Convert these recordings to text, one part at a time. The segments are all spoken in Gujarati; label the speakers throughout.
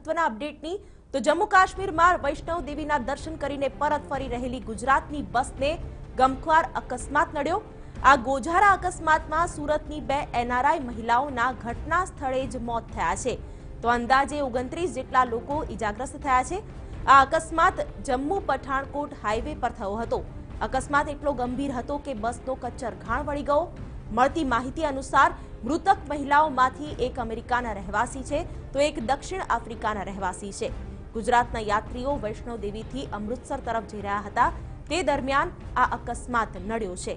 Speaker 1: મહત્વના અપડેટની તો જમ્મુ કાશ્મીરમાં વૈષ્ણવ દેવીના દર્શન કરીને પરત ફરી રહેલી ગુજરાતની બસને ગમખ્વાર અકસ્માત નડ્યો। આ ગોઝારા અકસ્માતમાં સુરતની 2 એનઆરઆઈ મહિલાઓના ઘટના સ્થળે જ મોત થયા છે તો અંદાજે 29 જેટલા લોકો ઈજાગ્રસ્ત થયા છે। આ અકસ્માત જમ્મુ પઠાણકોટ હાઈવે પર થયો હતો। અકસ્માત એટલો ગંભીર હતો કે બસનો કચ્ચરઘાણ વળી ગયો। મળતી માહિતી અનુસાર મૃતક મહિલાઓમાંથી એક અમેરિકાના રહેવાસી છે તો એક દક્ષિણ આફ્રિકાના રહેવાસી છે। ગુજરાતના યાત્રીઓ વૈષ્ણવ દેવીથી અમૃતસર તરફ જઈ રહ્યા હતા તે દરમિયાન આ અકસ્માત નડ્યો છે।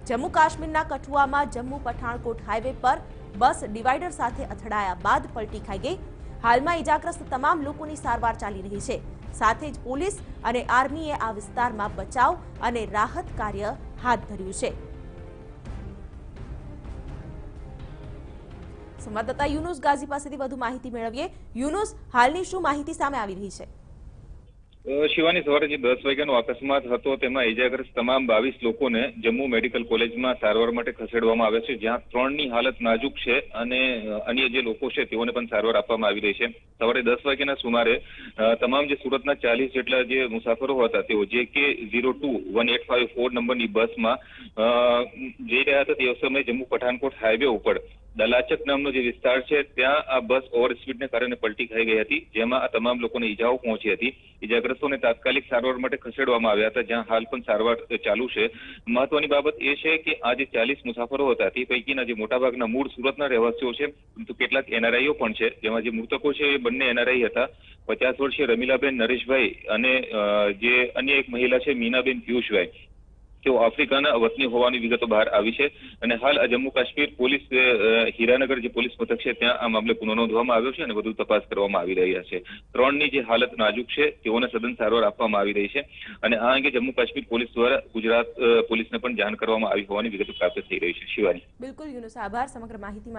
Speaker 1: જમ્મુ કાશ્મીરના કઠુઆમાં જમ્મુ પઠાણકોટ હાઈવે પર બસ ડિવાઈડર સાથે અથડાયા બાદ પલટી ખાઈ ગઈ। હાલમાં ઈજાગ્રસ્ત તમામ લોકોની સારવાર ચાલી રહી છે। સાથે જ પોલીસ અને આર્મીએ આ વિસ્તારમાં બચાવ અને રાહત કાર્ય હાથ ધર્યું છે। સંવાદદાતા યુનુસ ગાઝી પાસેથી વધુ માહિતી મેળવીએ। યુનુસ, હાલની શું માહિતી સામે આવી રહી છે?
Speaker 2: શિવાની, સવારે જે 10 વાગ્યાનો અકસ્માત હતો તેમાં ઇજાગ્રસ્ત તમામ 22 લોકોને જમ્મુ મેડિકલ કોલેજમાં સારવાર માટે ખસેડવામાં આવ્યા છે, જ્યાં 3ની હાલત નાજુક છે અને અન્ય જે લોકો છે તેઓને પણ સારવાર આપવામાં આવી રહી છે। સવારે 10 વાગ્યાના સુમારે તમામ જે સુરતના 40 જેટલા જે મુસાફરો હતા તેઓ JK021854 નંબરની બસમાં જઈ રહ્યા હતા। તે સમયે જમ્મુ પઠાણકોટ હાઈવે ઉપર દલાચક નામનો જે વિસ્તાર છે ત્યાં આ બસ ઓવર સ્પીડને કારણે પલટી ખાઈ ગઈ હતી, જેમાં આ તમામ લોકોને ઈજાઓ પહોંચી હતી। ઈજાગ્રસ્તોને તાત્કાલિક સારવાર માટે ખસેડવામાં આવ્યા હતા, જ્યાં હાલ પણ સારવાર ચાલુ છે। મહત્વની બાબત એ છે કે આ જે 40 મુસાફરો હતા તે પૈકીના જે મોટાભાગના મૂળ સુરતના રહેવાસીઓ છે, પરંતુ કેટલાક એનઆરઆઈઓ પણ છે, જેમાં જે મૃતકો છે એ બંને એનઆરઆઈ હતા। 50 વર્ષીય રમીલાબેન નરેશભાઈ અને જે અન્ય એક મહિલા છે મીનાબેન પિયુષભાઈ, તેઓ આફ્રિકાના વતની હોવાની વિગતો બહાર આવી છે અને હાલ જમ્મુ કાશ્મીર પોલીસ હીરાનગર જે પોલીસ મથક છે ત્યાં આ મામલે ગુનો નોંધવામાં આવ્યો છે અને વધુ તપાસ કરવામાં આવી રહ્યા છે। 3ની જે હાલત નાજુક છે તેઓને સઘન સારવાર આપવામાં આવી રહી છે અને આ અંગે જમ્મુ કાશ્મીર પોલીસ દ્વારા ગુજરાત પોલીસને પણ જાણ કરવામાં આવી હોવાની વિગતો પ્રાપ્ત થઈ રહી છે। શિવાની,
Speaker 1: બિલકુલ યુનુસ, આભાર સમગ્ર માહિતી માટે।